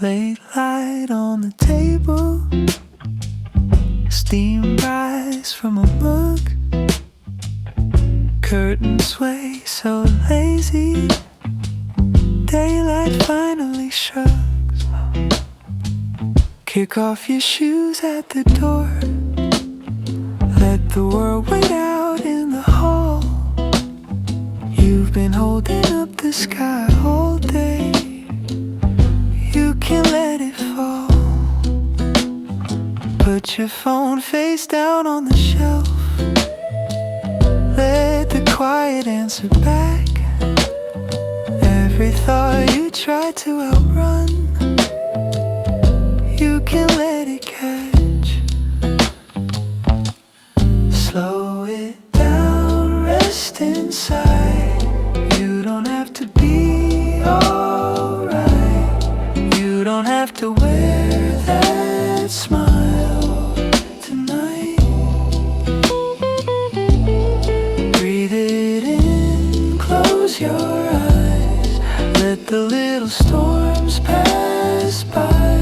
Late light on the table, steam rise from a mug, curtains sway so lazy, daylight finally shrugs. Kick off your shoes at the door, let the world wait out in the hall. You've been holding up the sky all day, you can't let it fall. Put your phone face down on the shelf, let the quiet answer back. Every thought you try to outrun, you can't let it catch. Slow it down, rest inside. You don't have to be alright, you don't have to wear that smile tonight. Breathe it in, close your eyes, let the little storms pass by.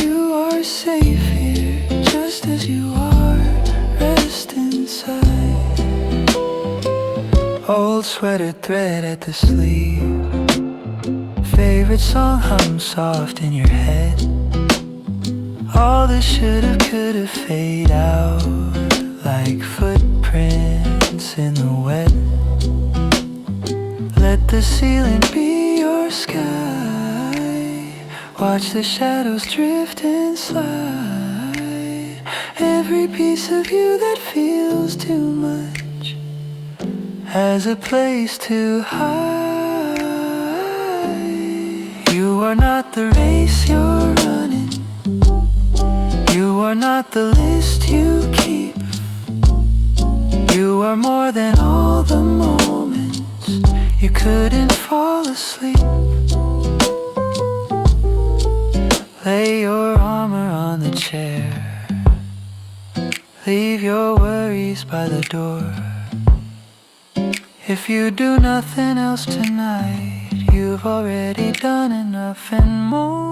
You are safe here, just as you are, rest inside. Old sweater thread at the sleeve, favorite song hum soft in your head. All the should've, could've fade out like footprints in the wet. Let the ceiling be your sky, watch the shadows drift and slide. Every piece of you that feels too much has a place to hide. You are not the race you're running, you are not the list you keep. You are more than all the moments you couldn't fall asleep. Lay your armor on the chair, leave your worries by the door. If you do nothing else tonight, you've already done enough and more.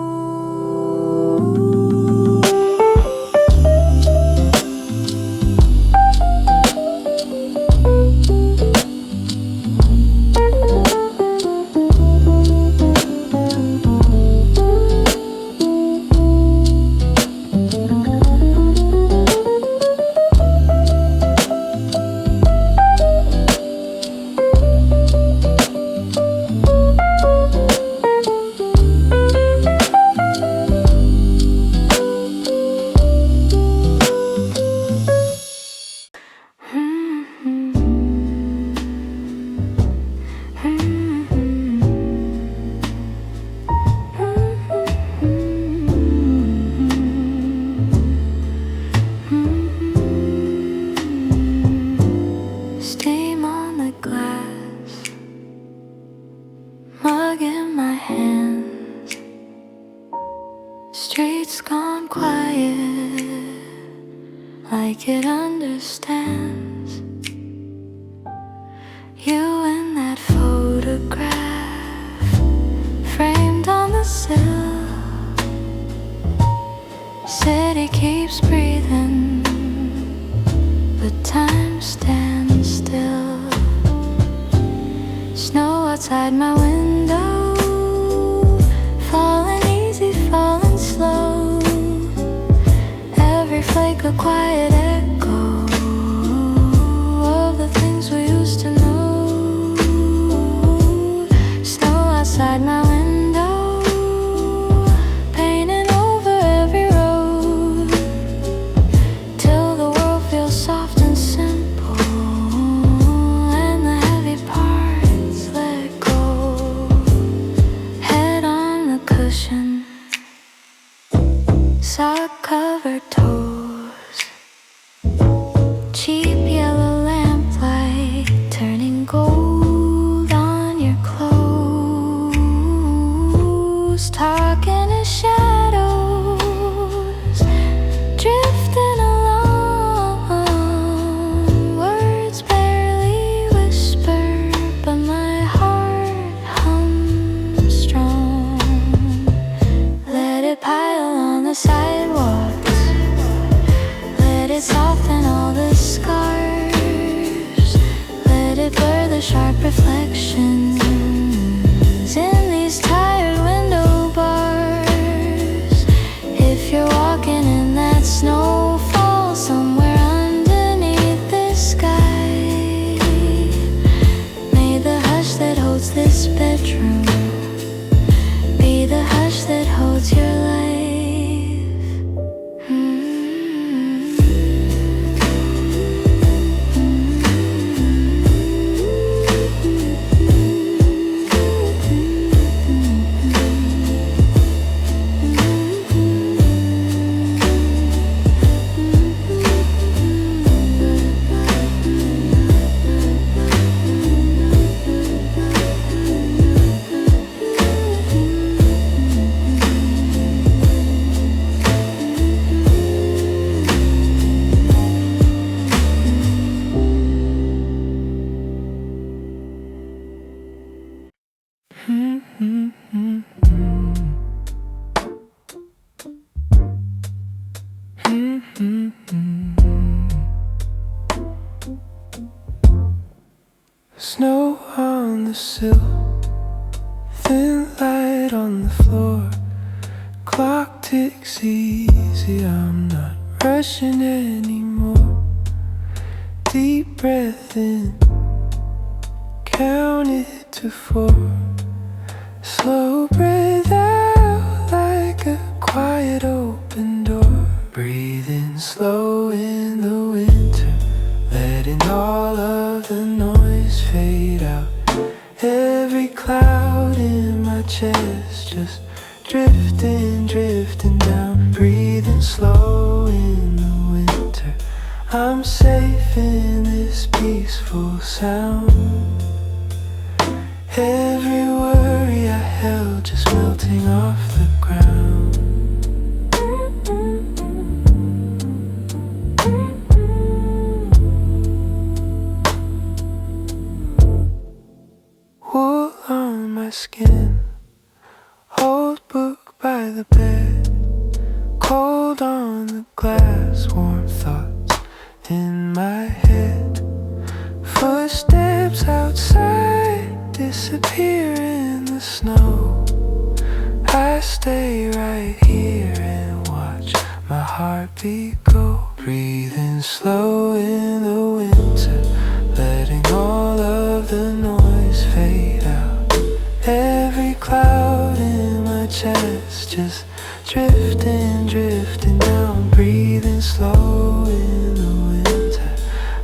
Like it understands you in that photograph framed on the sill. City keeps breathing, but time stands still. Snow outside my window, falling easy, falling slow. Every flake a quiet echo of the things we used to know. Snow outside my window, painting over every road, till the world feels soft and simple, and the heavy parts let go. Head on the cushion, sock-covered toes, cheap yellow lamplight turning gold on your clothes. Talking in shadows, drifting along. Words barely whisper, but my heart hums strong. door. Clock ticks easy, I'm not rushing anymore. Deep breath in, count it to 4. Slow breath out like a quiet open door. Breathing slow in the winter, letting all of the noise fade out. Every cloud in my chest just drifting, drifting down. Breathing slow in the winter, I'm safe in this peaceful sound. Every worry I held just melting off the ground. Wool on my skin, old book by the bed, cold on the glass, warm thoughts in my head. Footsteps outside disappear in the snow. I stay right here and watch my heartbeat go. Breathing slow in the winter, letting all of the noise fade out. Every cloud in my chest just drifting, drifting down. Breathing slow in the winter,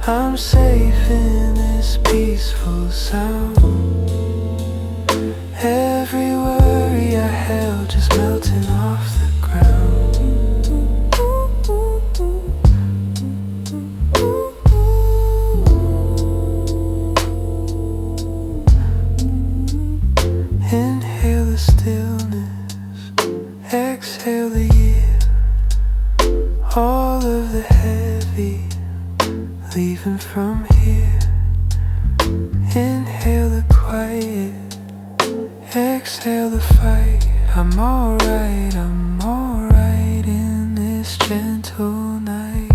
I'm safe in this peaceful sound. Every worry I held just melting off the ground. Inhale the stillness, exhale the year. All of the heavy leaving from here. Inhale the quiet, exhale the fight. I'm alright in this gentle night.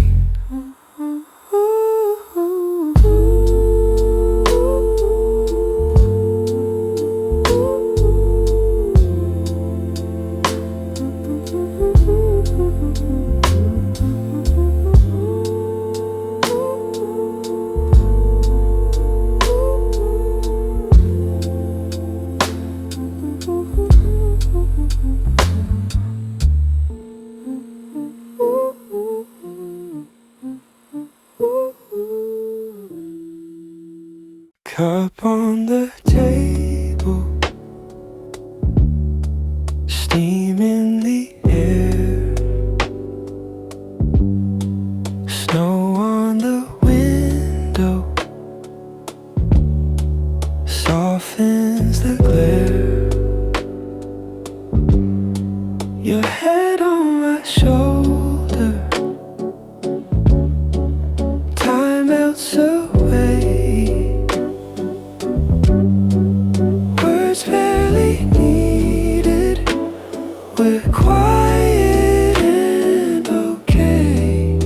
Cup on the table, steam in the air, snow on the window softens the glare. Your head on my shoulder, time melts away. Words barely needed, we're quiet and okay.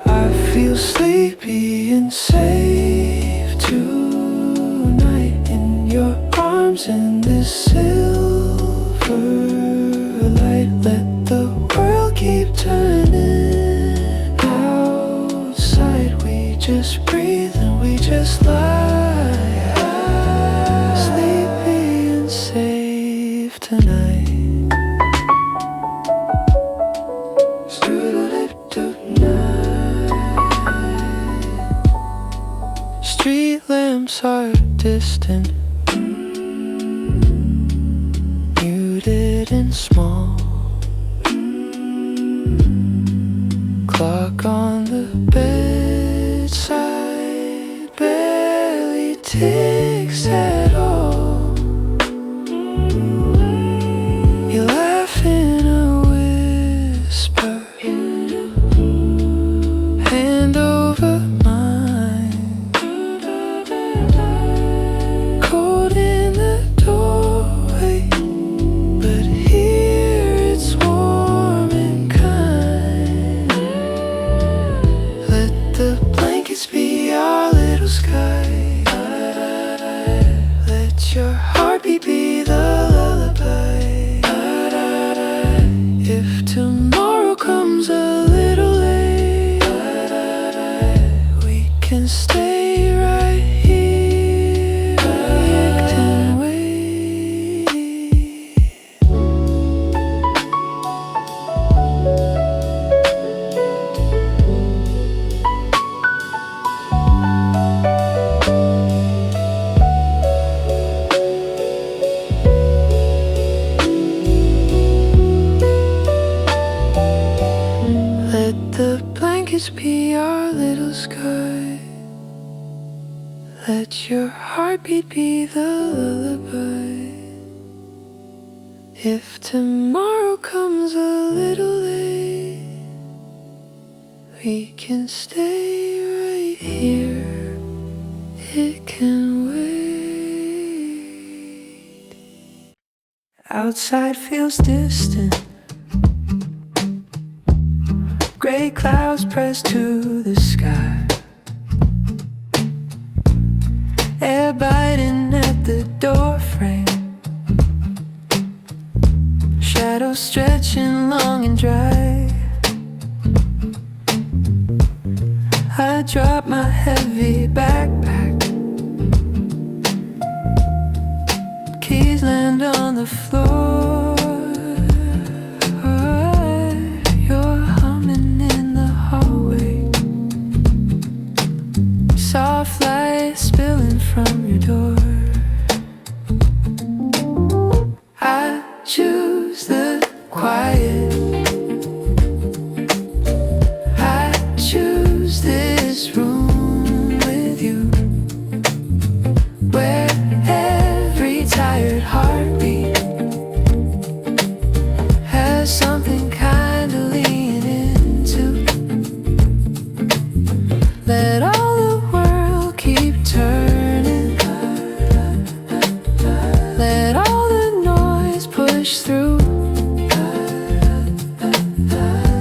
I feel sleepy and safe tonight in your arms in this silver light. Let the world keep turning outside. We just breathe and we just lie, sleepy and safe tonight. Street lamps are distant, muted and small. Clock on the bedside barely ticks at all. You laugh in a whisper, hand over mine, cold in the doorway, but here it's warm and kind. Let blankets be our little sky. Let your heartbeat be the lullaby. If tomorrow comes a little late, we can stay right here. It can wait. Outside feels distant. Gray clouds press to the sky. Air biting at the door frame. Shadows stretching long and dry. I drop my heavy backpack. Keys land on the floor. You're humming in the hallway. Soft light spilling from your door. I choose the quiet. I choose this room with you, where every tired heartbeat has something kind to lean into. Let all the world keep turning. Let all the noise push through.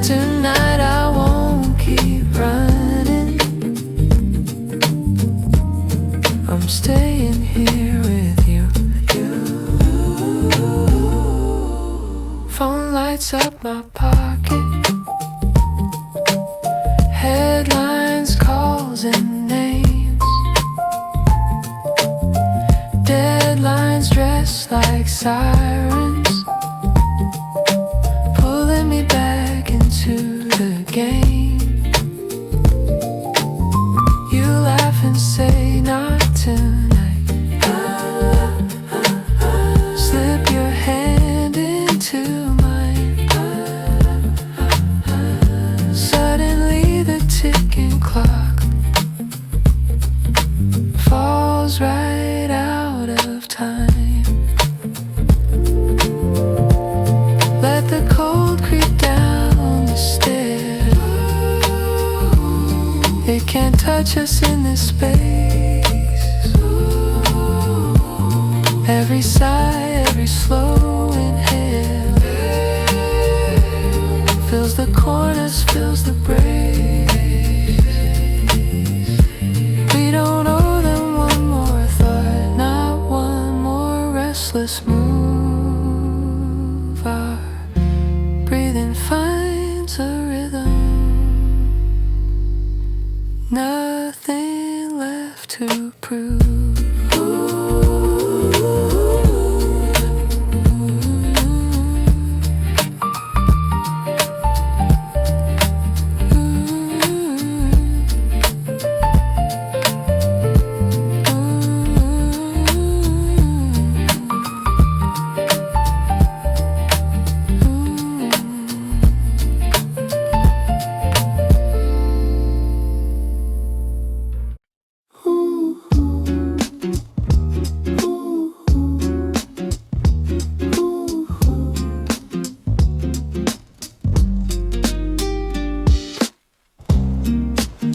Tonight I won't keep running. I'm staying here with you. Phone lights up my pocket. Headlines, calls and names. Deadlines dressed like sirens, pulling me back into the game. You laugh and say not tonight. Slip your hand into mine. Suddenly the ticking clock falls right out of time. Let the cold creep down the stairs. It can't touch us in this space. Every sigh, every slow inhale fills the corners, fills the breeze. We don't owe them one more thought, not one more restless move. Our breathing finds a rhythm. Nothing left to prove.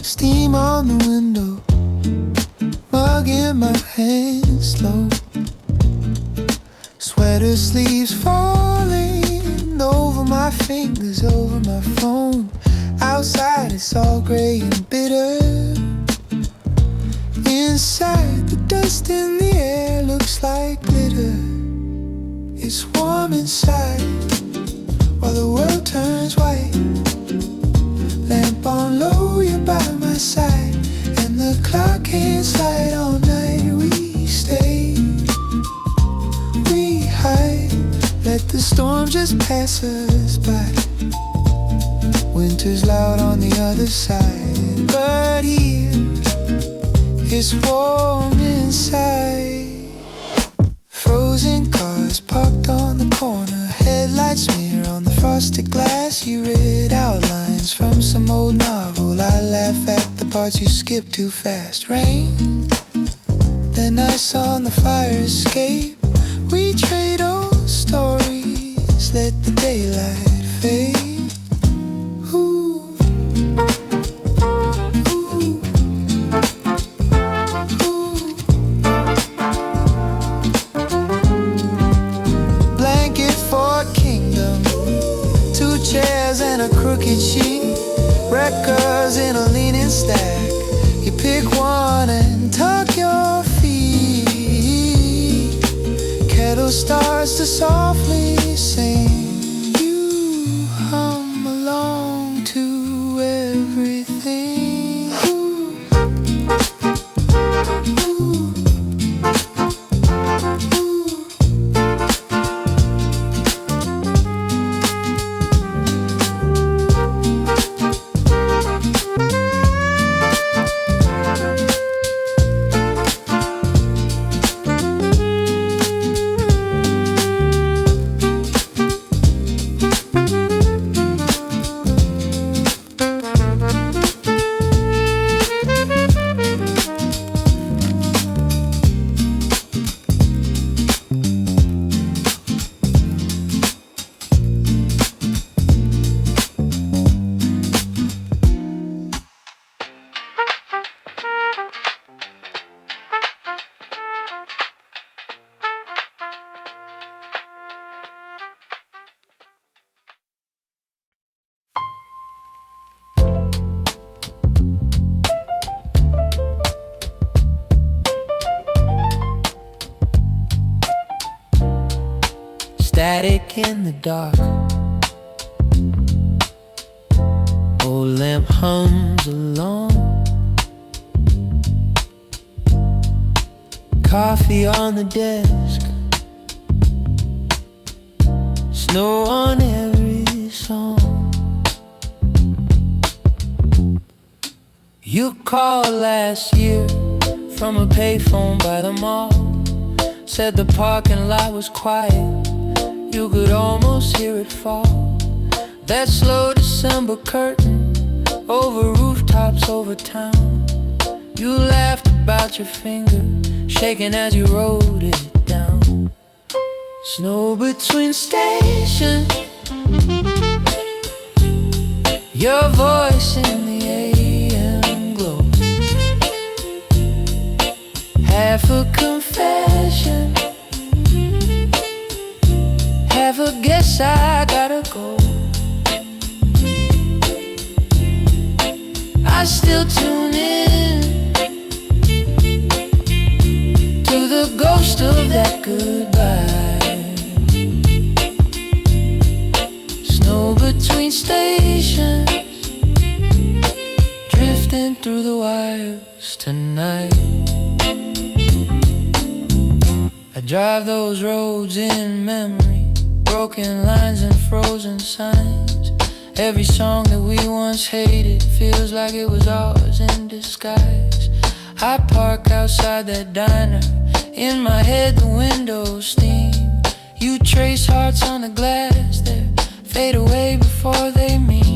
Steam on the window, mug in my hand slow. Sweater sleeves falling over my fingers, over my phone. Outside it's all grey and bitter. Inside the dust in the air looks like glitter. It's warm inside while the world turns white. Lamp on low, you're by my side, and the clock can't slide all night. We stay, we hide, let the storm just pass us by. Winter's loud on the other side, but here it's warm inside. Frozen cars parked on the corner, headlights smear on the frosted glass. You read outlines from some old novel I laugh at the parts you skip too fast. Rain, then ice on the fire escape. We trade old stories, let the daylight fade. Ooh. Ooh. Ooh. Blanket for a kingdom, 2 chairs and a crooked sheet, records in a leaning stack. You pick one and tuck your feet. Kettle starts to softly sing. You hum along to everything. Ooh. Ooh. Static in the dark, old lamp hums along. Coffee on the desk, snow on every song. You called last year from a payphone by the mall. Said the parking lot was quiet, you could almost hear it fall. That slow December curtain over rooftops over town. You laughed about your finger shaking as you wrote it down. Snow between stations, your voice in the AM glow. Half a confession, half a guess I gotta go. I still tune in to the ghost of that goodbye. Snow between stations, drifting through the wires tonight. I drive those roads in memory, broken lines and frozen signs. Every song that we once hated feels like it was ours in disguise. I park outside that diner, in my head the windows steam. You trace hearts on the glass that fade away before they meet.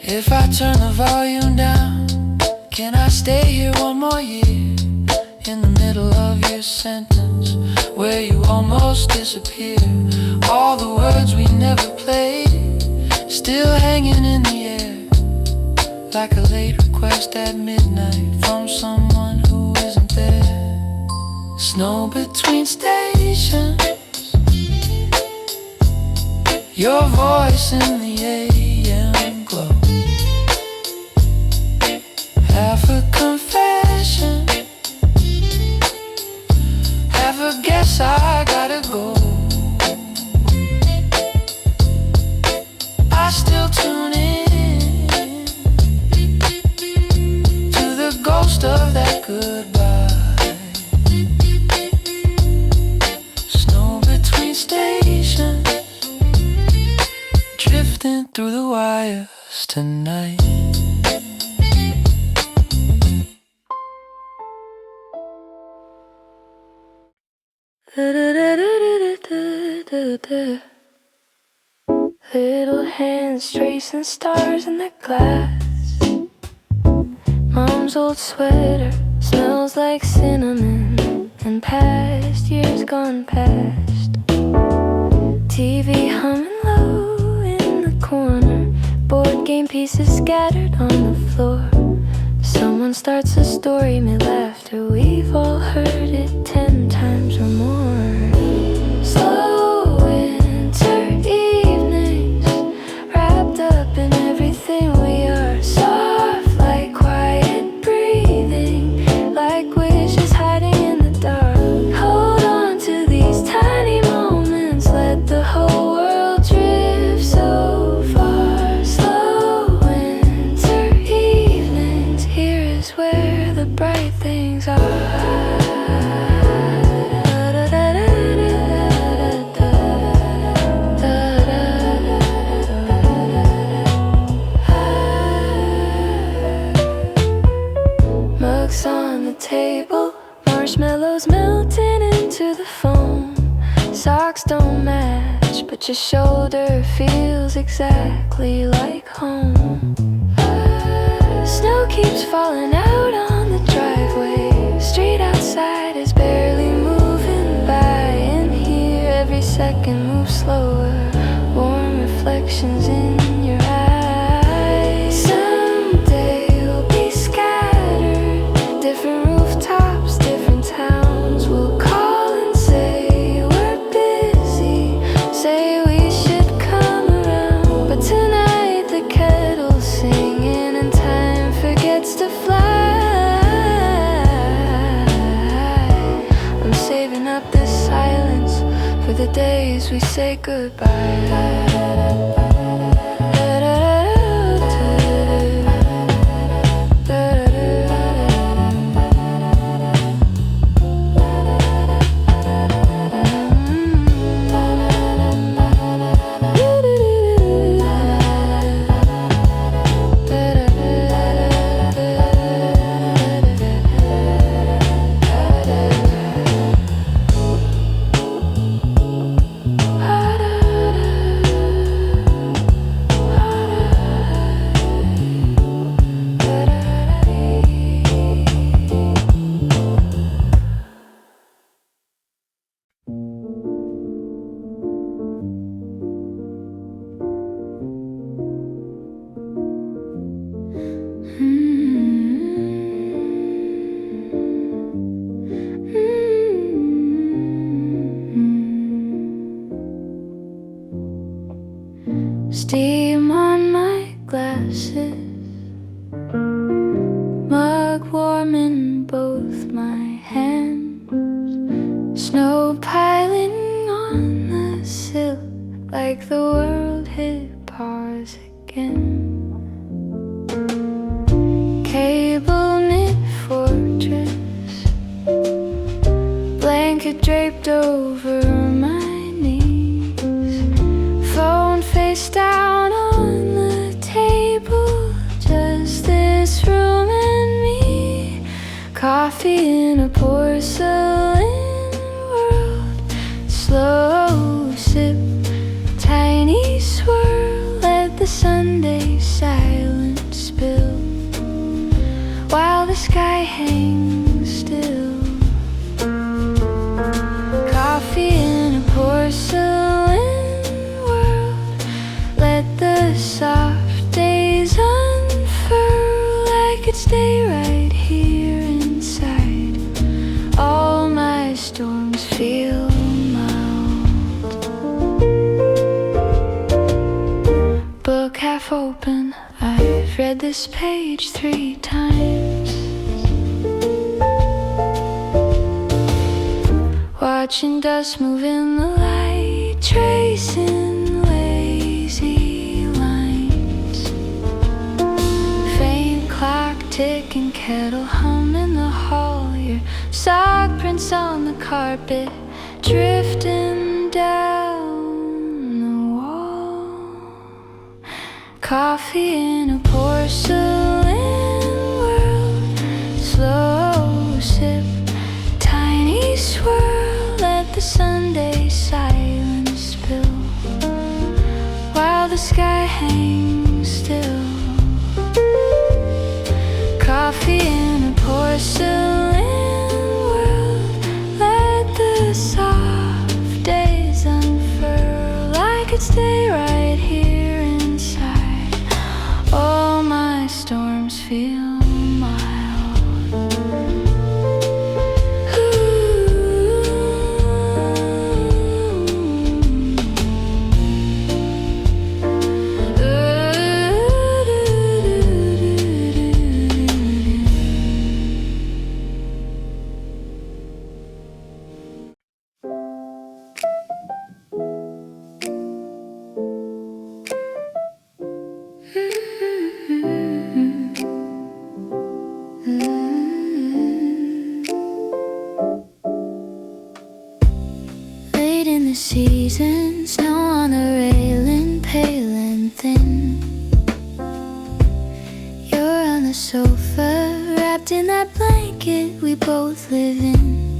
If I turn the volume down, can I stay here one more year? In the middle of your sentence, where you almost disappear. All the words we never played, still hanging in the air, like a late request at midnight from someone who isn't there. Snow between stations, your voice in the AM glow. Half a confession, half a guess I gotta go. I still tune in to the ghost of that goodbye. Snow between stations, Little hands tracing stars in the glass. Mom's old sweater smells like cinnamon and past years gone past. TV humming low in the corner, board game pieces scattered on the floor. Someone starts a story mid-laughter, we've all heard it 10 times or more. Slow winter evenings, wrapped up in everything we are. Soft like quiet breathing, like wishes hiding in the dark. Hold on to these tiny moments, let the whole world drift so far. Slow winter evenings, here is where the bright things are. Mugs on the table, marshmallows melting into the foam. Socks don't match, but your shoulder feels exactly like home. Snow keeps falling out on the driveway. Street outside is barely moving by. In here every second moves slower. Warm reflections in your eyes. Someday we'll be scattered, different rooftops, different towns. We'll call and say we're busy, say we should come around. But tonight the kettle's singing and time forgets to fly. I'm saving up this silence for the days we say goodbye. Steam on my glasses, mug warm in both my hands. Snow piling on the sill, like the world hit pause again. Cable knit fortress, blanket draped over my knees. Phone face down on the table, just this room and me. Coffee in a porcelain world, slow sip, tiny swirl. Let the Sunday silence spill, while the sky hangs still. Coffee in a porcelain world, let the soft days unfurl. I could stay right here inside, all my storms feel mild. Book half open, I've read this page 3 times. Watching dust move in the light, tracing lazy lines. Faint clock ticking, kettle hum in the hall. Your sock prints on the carpet, drifting down the wall. Coffee in a porcelain world, slow sip, tiny swirl. Let the sky hangs still. Coffee in a porcelain world. Let the soft days unfurl. I could stay right here inside. All my storms feel season, snow on the railing, pale and thin. You're on the sofa, wrapped in that blanket we both live in.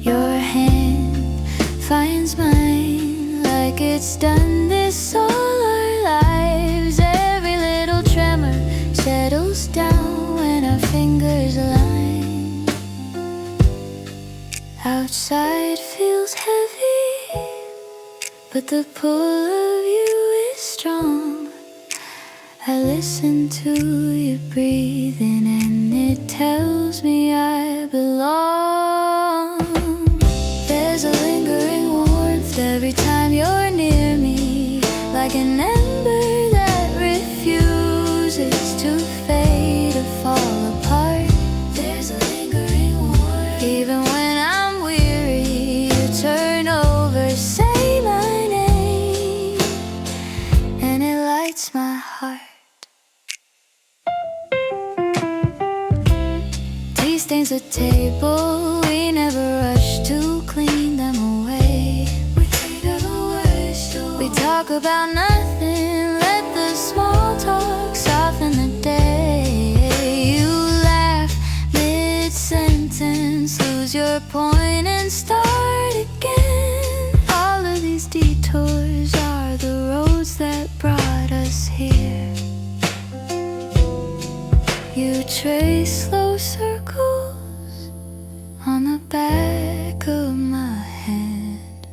Your hand finds mine like it's done this all our lives. Every little tremor settles down when our fingers align. Outside feels heavy, but the pull of you is strong. I listen to you breathing and it tells me I belong. There's a lingering warmth every time you're near me, like an ember that refuses to fade or fall apart. There's a lingering warmth even when I'm weary. You turn over, say my name, and it lights my heart. Tea stains the table, we never rush to clean them away. We talk about nothing, let the small talk soften the day. You laugh mid-sentence, lose your point and start again. All of these detours are the roads that brought us here. You trace slow circles on the back of my hand,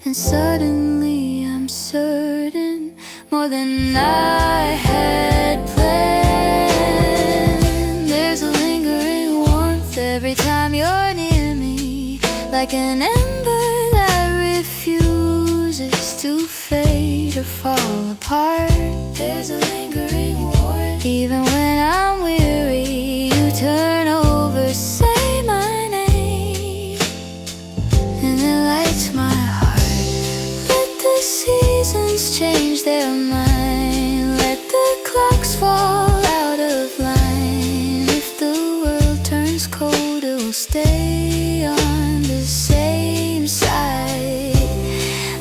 and suddenly I'm certain more than I had planned. There's a lingering warmth every time you're near me, like an ember that refuses to fade or fall apart. There's a lingering warmth even when I'm weary. You turn over, say my name, and it lights my heart. Let the seasons change their mind, let the clocks fall out of line. If the world turns cold, it will stay on the same side.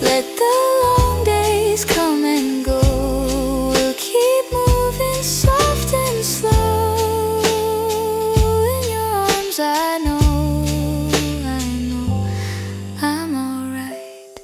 Let the long days come and go, we'll keep moving soft and slow. In your arms I know I'm alright.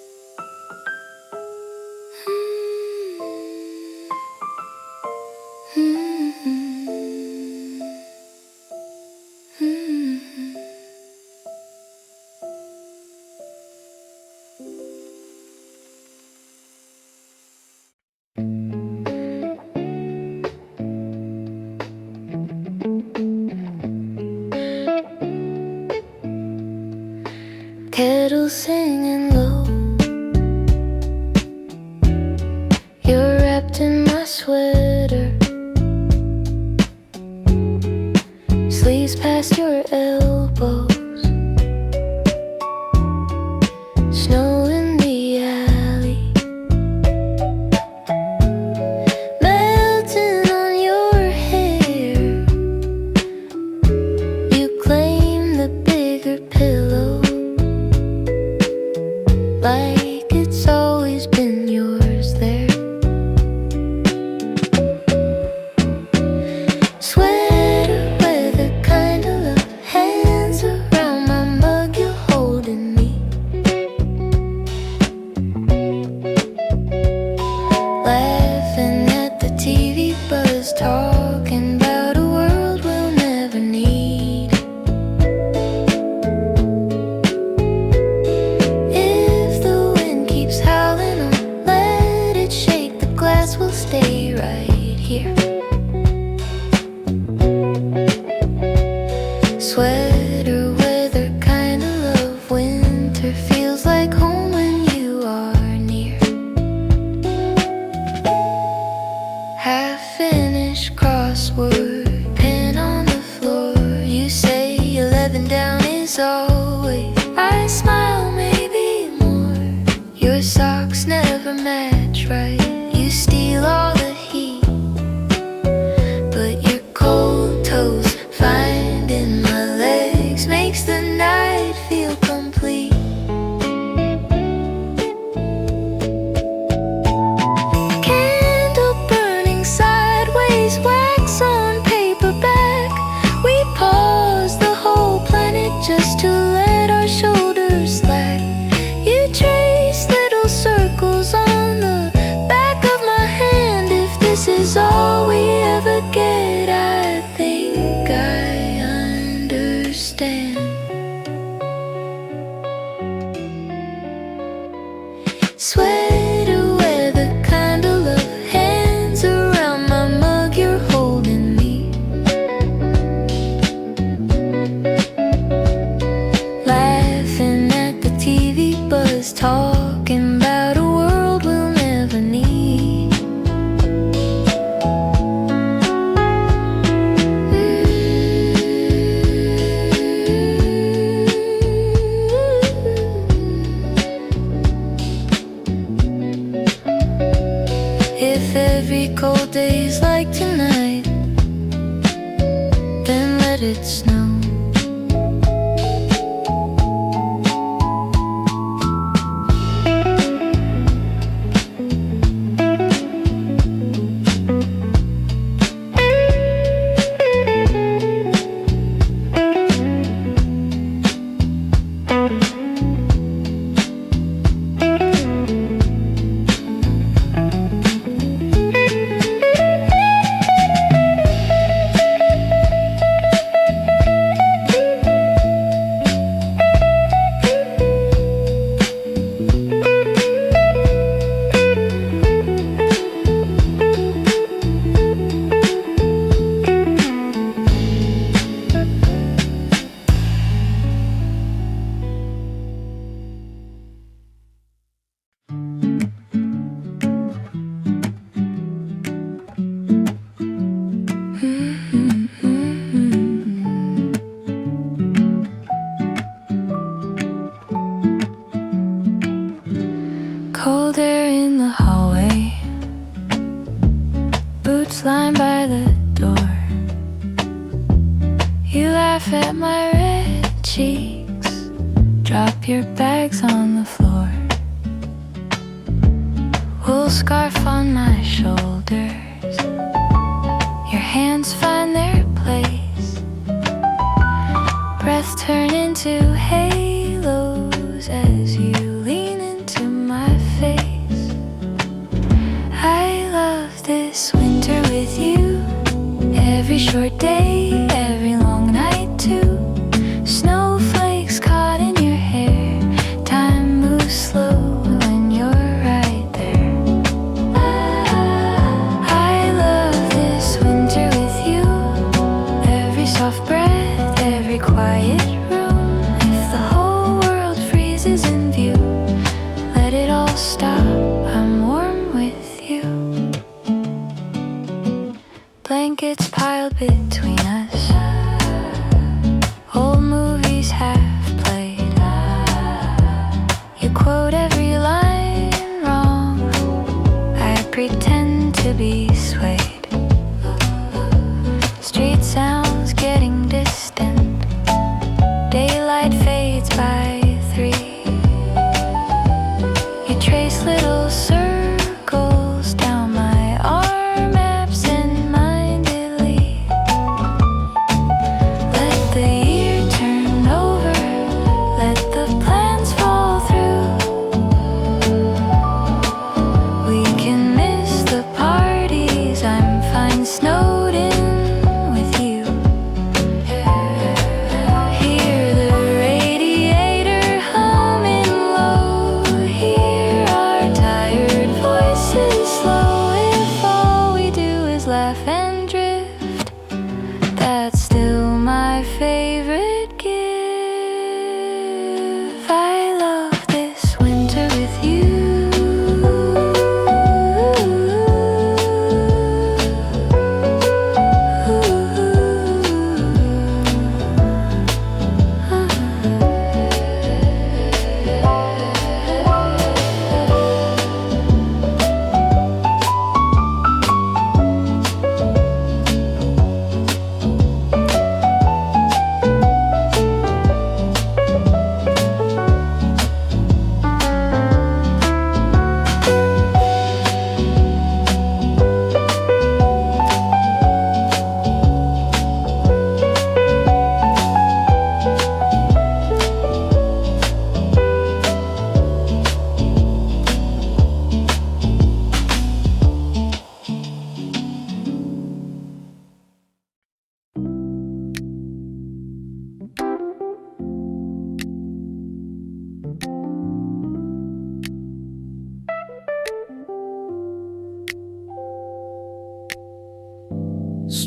Kettle singing low, you're wrapped in my sweater, sleeves past your elbows, snow in the alley, melting on your hair. You claim the bigger pillow, like it's always been yours there. Sweater weather, kind of love, hand Sweater weather kind of love. Winter feels like home when you are near. Half-finished crossword, pen on the floor. You say 11 down is always. I smile, maybe more. Your socks never match right. You steal all the heat, but your cold toes finding my legs makes the night feel complete. Candle burning sideways, wax on paperback. We pause the whole planet just to let our shoulders slack. You trace little circles on the back of my hand. If this is all we ever get, I think I understand. Sweater weather kind of love. Hands around my mug, you're holding me. Laughing at the TV buzz, talking about a world we'll never need. If every cold day's like tonight, then let it snow. Cold air in the hallway, boots lined by the door. You laugh at my red cheeks, drop your bags on the floor. Wool scarf on my shoulders, your hands find their place. Breath turn into halos as you lean into my face. I love this winter with you. Every short day, every long night too. Snowflakes caught in your hair. Time moves slow when you're right there. I love this winter with you. Every soft breath, every quiet room. If the whole world freezes in view, let it all stop, I'm warm with you. Blankets piled between us, old movies half played. You quote every line wrong, I pretend to be swayed. Street sounds getting distant,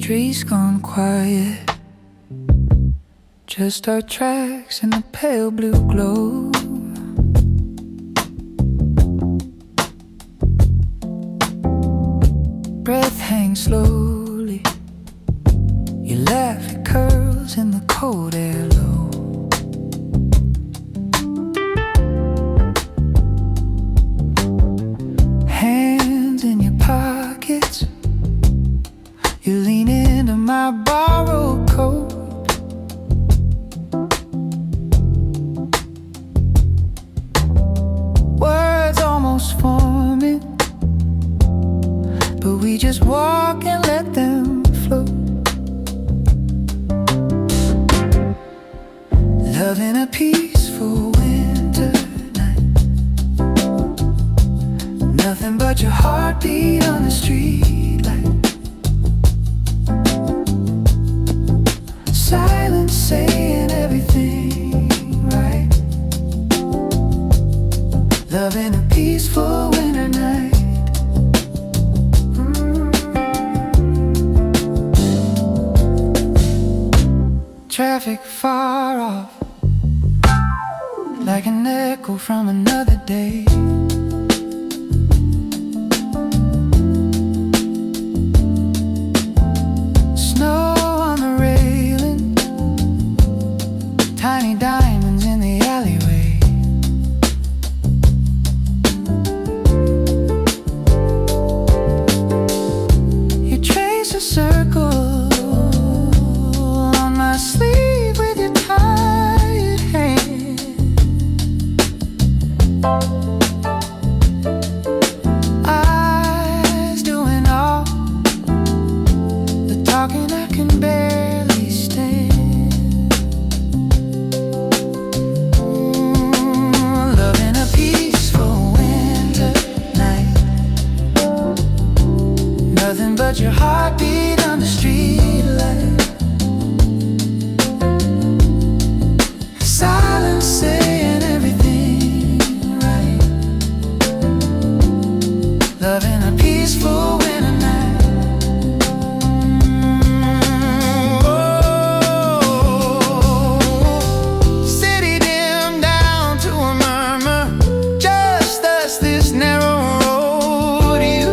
streets gone quiet, just our tracks in the pale blue glow. Breath hangs slowly, you laugh at curls in the cold air low. Hands in your pockets, you lean into my borrowed coat. Words almost forming, but we just walk and let them float. Love in a peaceful winter night, nothing but your heartbeat on the street light. Silence saying everything right. Love in a peaceful winter night. Traffic far off, like an echo from another day. Snow on the railing, tiny diamonds in the alleyway. You trace a circle on my sleeve with your tired hand. Eyes doing all the talking I can barely stand. Love in a peaceful winter night, nothing but your heartbeat on the street light. Silence saying everything right. Love in a peaceful winter night. City dimmed down to a murmur, just us this narrow road. You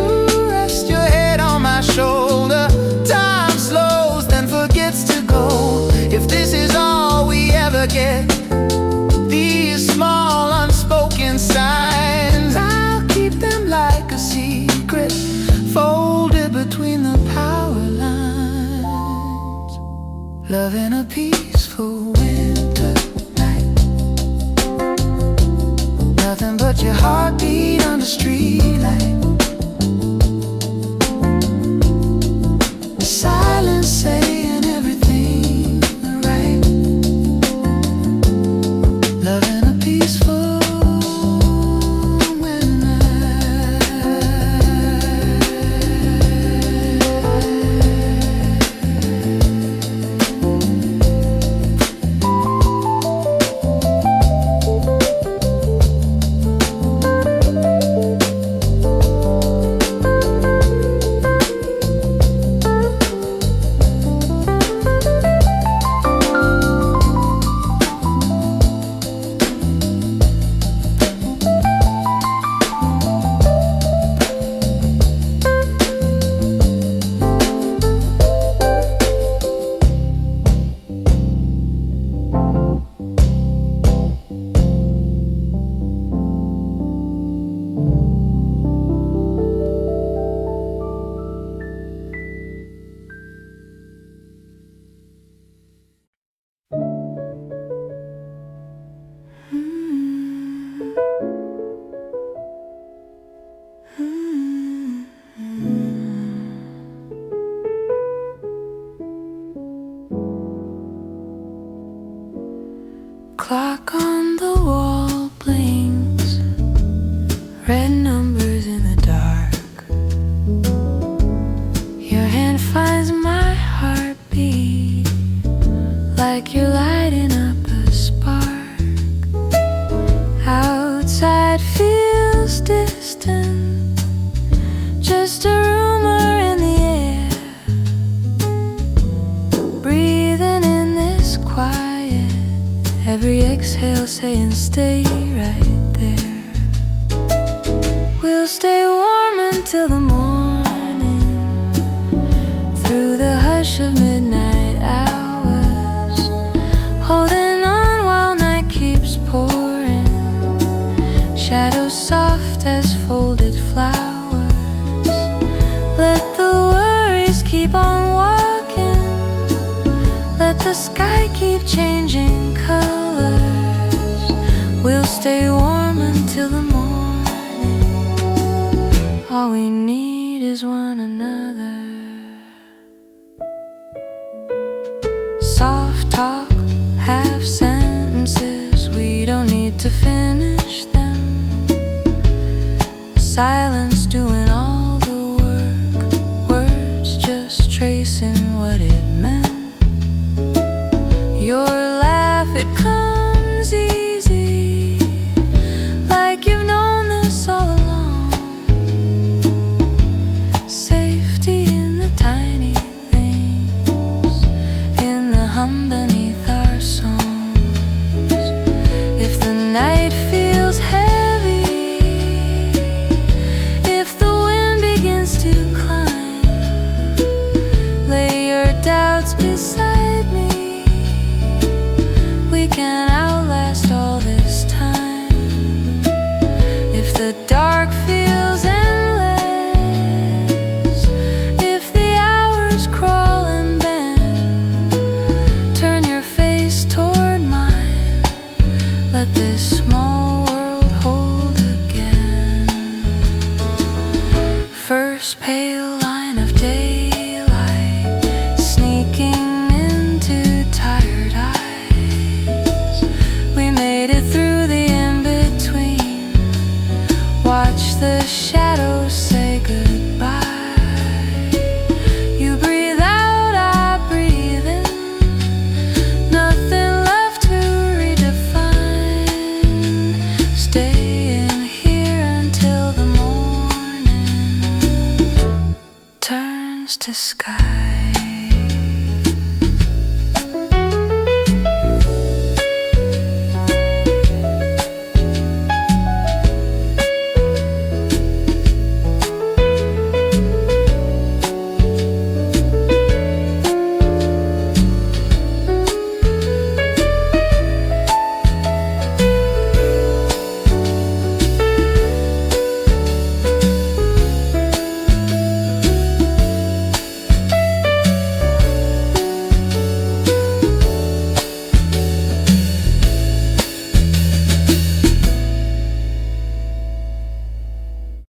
rest your head on my shoulder. Time slows then forgets to go. If this is all we ever get, these small unspoken signs, I'll keep them like a secret, folded between the power lines. Love in a peaceful winter night, nothing but your heartbeat on the street light. Silence saying everything right. Love in a peaceful winter night. Clock on the wall blinks, red numbers in the dark. Your hand finds my heartbeat, like you're lighting up a spark. Outside feels distant, just a rumor in the air. Every exhale saying stay right there. We'll stay warm until the morning, through the hush of midnight hours, holding on while night keeps pouring, shadows soft as folded flowers. Let the worries keep on walking, let the sky keep changing colors. We'll stay warm until the morning. All we need is one another. Soft talk, half sentences, we don't need to finish them. Silence